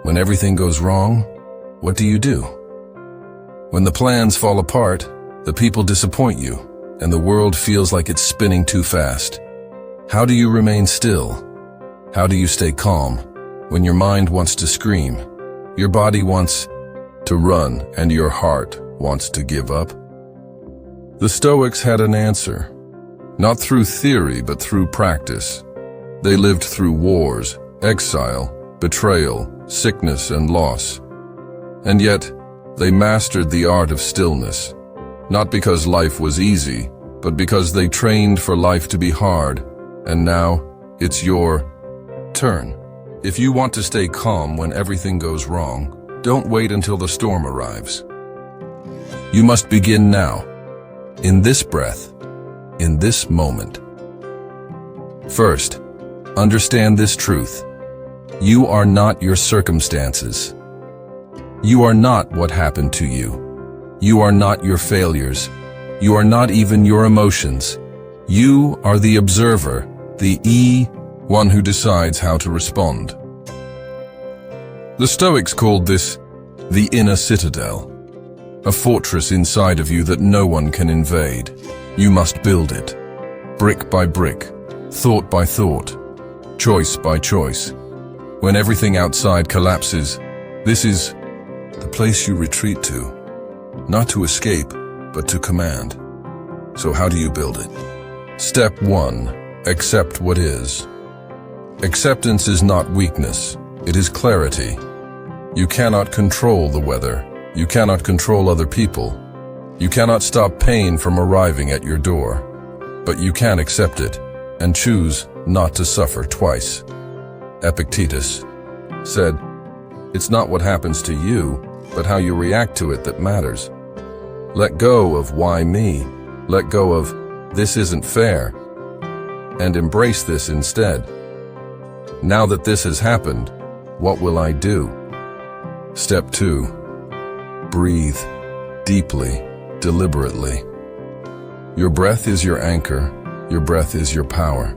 When everything goes wrong, what do? When the plans fall apart, the people disappoint you, and the world feels like it's spinning too fast. How do you remain still? How do you stay calm when your mind wants to scream, your body wants to run, and your heart wants to give up? The Stoics had an answer, not through theory but through practice. They lived through wars, exile, betrayal, sickness, and loss. And yet, they mastered the art of stillness, not because life was easy, but because they trained for life to be hard, and now it's your turn. If you want to stay calm when everything goes wrong, don't wait until the storm arrives. You must begin now, in this breath, in this moment. First, understand this truth. You are not your circumstances. You are not what happened to you. You are not your failures. You are not even your emotions. You are the observer, the one who decides how to respond. The Stoics called this the inner citadel, a fortress inside of you that no one can invade. You must build it, brick by brick, thought by thought, choice by choice. When everything outside collapses, this is the place you retreat to, not to escape, but to command. So how do you build it? Step 1. Accept what is. Acceptance is not weakness, it is clarity. You cannot control the weather. You cannot control other people. You cannot stop pain from arriving at your door. But you can accept it and choose not to suffer twice. Epictetus said, "It's not what happens to you, but how you react to it that matters." Let go of why me. Let go of this isn't fair, and embrace this instead. Now that this has happened, what will I do? Step 2. Breathe deeply, deliberately. Your breath is your anchor. Your breath is your power.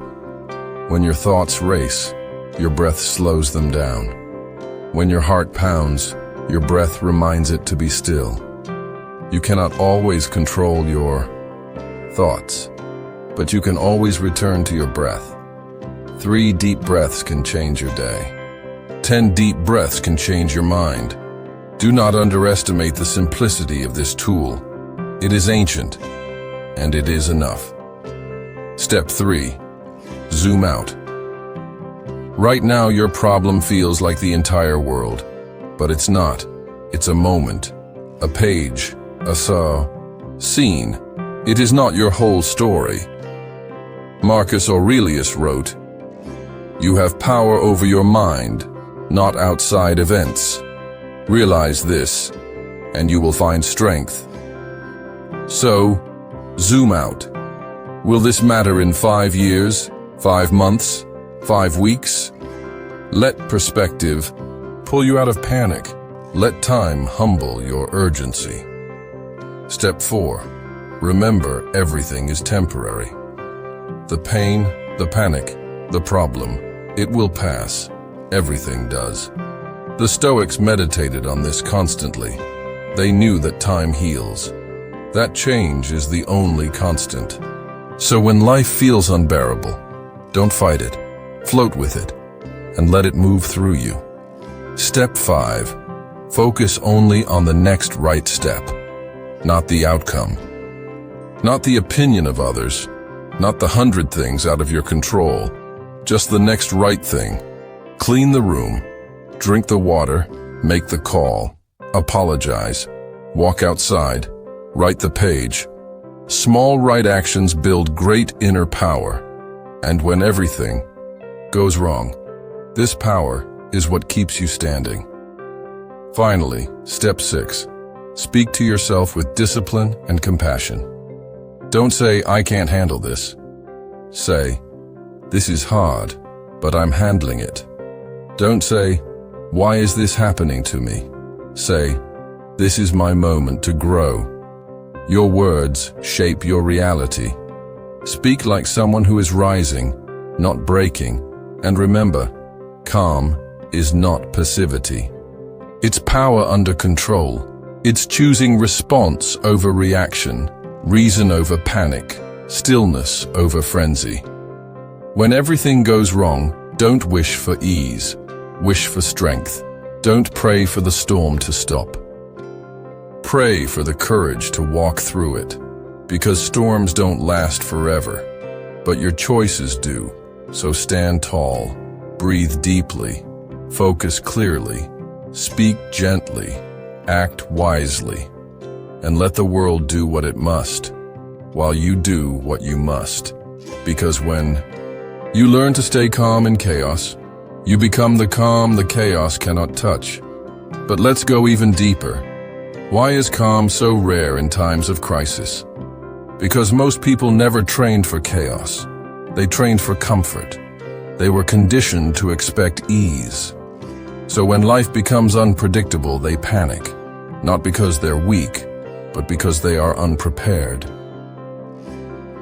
When your thoughts race, your breath slows them down. When your heart pounds, your breath reminds it to be still. You cannot always control your thoughts, but you can always return to your breath. 3 deep breaths can change your day. 10 deep breaths can change your mind. Do not underestimate the simplicity of this tool. It is ancient, and it is enough. Step 3. Zoom out. Right now, your problem feels like the entire world, but it's not. It's a moment, a page, a scene. It is not your whole story. Marcus Aurelius wrote, "You have power over your mind, not outside events. Realize this, and you will find strength." So, zoom out. Will this matter in 5 years, 5 months, 5 weeks? Let perspective pull you out of panic. Let time humble your urgency. Step 4. Remember, everything is temporary. The pain, the panic, the problem, it will pass. Everything does. The Stoics meditated on this constantly. They knew that time heals. That change is the only constant. So when life feels unbearable, don't fight it. Float with it, and let it move through you. Step 5. Focus only on the next right step, not the outcome. Not the opinion of others, not the 100 things out of your control, just the next right thing. Clean the room, drink the water, make the call, apologize, walk outside, write the page. Small right actions build great inner power, and when everything goes wrong, this power is what keeps you standing. Finally, step 6. Speak to yourself with discipline and compassion. Don't say, "I can't handle this." Say, "This is hard, but I'm handling it." Don't say, "Why is this happening to me?" Say, "This is my moment to grow." Your words shape your reality. Speak like someone who is rising, not breaking. And remember, calm is not passivity. It's power under control. It's choosing response over reaction, reason over panic, stillness over frenzy. When everything goes wrong, don't wish for ease. Wish for strength. Don't pray for the storm to stop. Pray for the courage to walk through it, because storms don't last forever, but your choices do. So stand tall, breathe deeply, focus clearly, speak gently, act wisely, and let the world do what it must, while you do what you must. Because when you learn to stay calm in chaos, you become the calm the chaos cannot touch. But let's go even deeper. Why is calm so rare in times of crisis? Because most people never trained for chaos. They trained for comfort. They were conditioned to expect ease. So when life becomes unpredictable, they panic, not because they're weak, but because they are unprepared.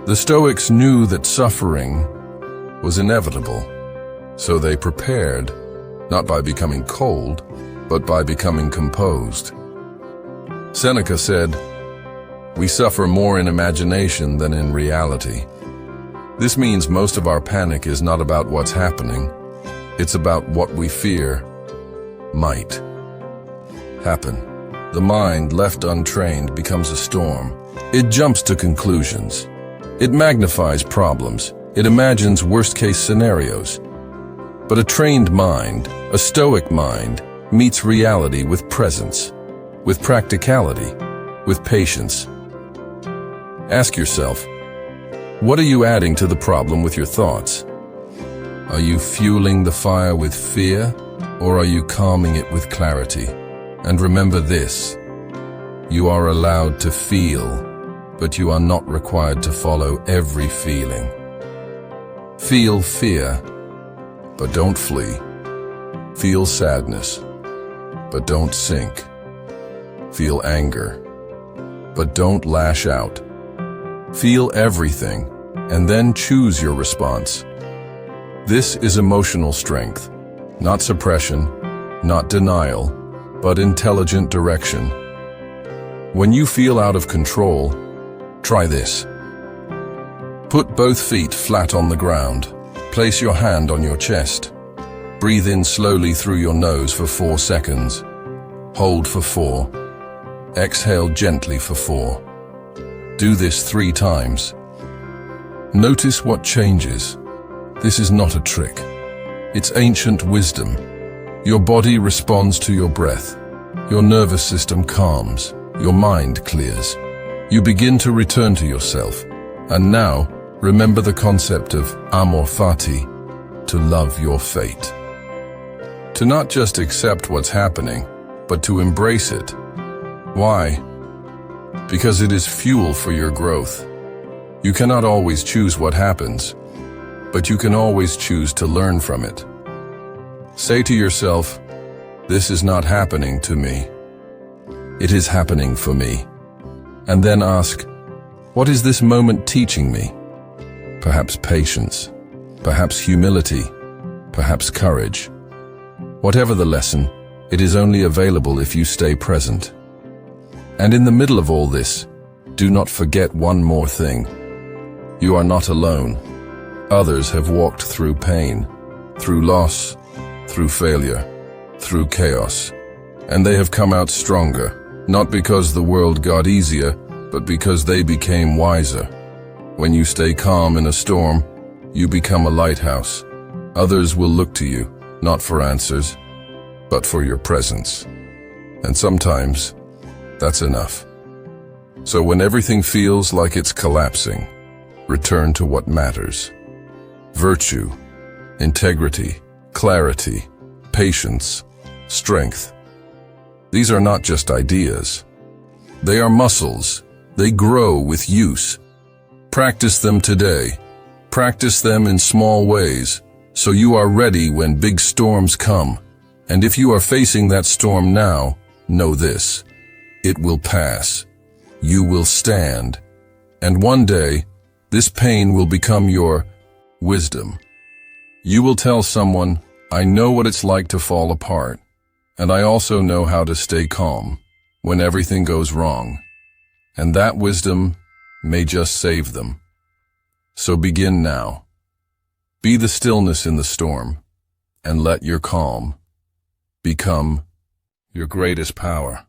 The Stoics knew that suffering was inevitable, so they prepared, not by becoming cold, but by becoming composed. Seneca said, "We suffer more in imagination than in reality." This means most of our panic is not about what's happening. It's about what we fear might happen. The mind, left untrained, becomes a storm. It jumps to conclusions. It magnifies problems. It imagines worst-case scenarios. But a trained mind, a Stoic mind, meets reality with presence, with practicality, with patience. Ask yourself, what are you adding to the problem with your thoughts? Are you fueling the fire with fear, or are you calming it with clarity? And remember this, you are allowed to feel, but you are not required to follow every feeling. Feel fear, but don't flee. Feel sadness, but don't sink. Feel anger, but don't lash out. Feel everything, and then choose your response. This is emotional strength, not suppression, not denial, but intelligent direction. When you feel out of control, try this. Put both feet flat on the ground. Place your hand on your chest. Breathe in slowly through your nose for 4 seconds. Hold for 4. Exhale gently for 4. Do this 3 times. Notice what changes. This is not a trick. It's ancient wisdom. Your body responds to your breath. Your nervous system calms. Your mind clears. You begin to return to yourself. And now, remember the concept of amor fati, to love your fate. To not just accept what's happening, but to embrace it. Why? Because it is fuel for your growth. You cannot always choose what happens, but you can always choose to learn from it. Say to yourself, this is not happening to me. It is happening for me. And then ask, what is this moment teaching me? Perhaps patience, perhaps humility, perhaps courage. Whatever the lesson, it is only available if you stay present. And in the middle of all this, do not forget one more thing. You are not alone. Others have walked through pain, through loss, through failure, through chaos, and they have come out stronger, not because the world got easier, but because they became wiser. When you stay calm in a storm, you become a lighthouse. Others will look to you, not for answers, but for your presence. And sometimes, that's enough. So when everything feels like it's collapsing, return to what matters. Virtue, integrity, clarity, patience, strength. These are not just ideas. They are muscles. They grow with use. Practice them today. Practice them in small ways, so you are ready when big storms come. And if you are facing that storm now, know this. It will pass. You will stand. And one day, this pain will become your wisdom. You will tell someone, I know what it's like to fall apart. And I also know how to stay calm when everything goes wrong. And that wisdom may just save them. So begin now. Be the stillness in the storm, and let your calm become your greatest power.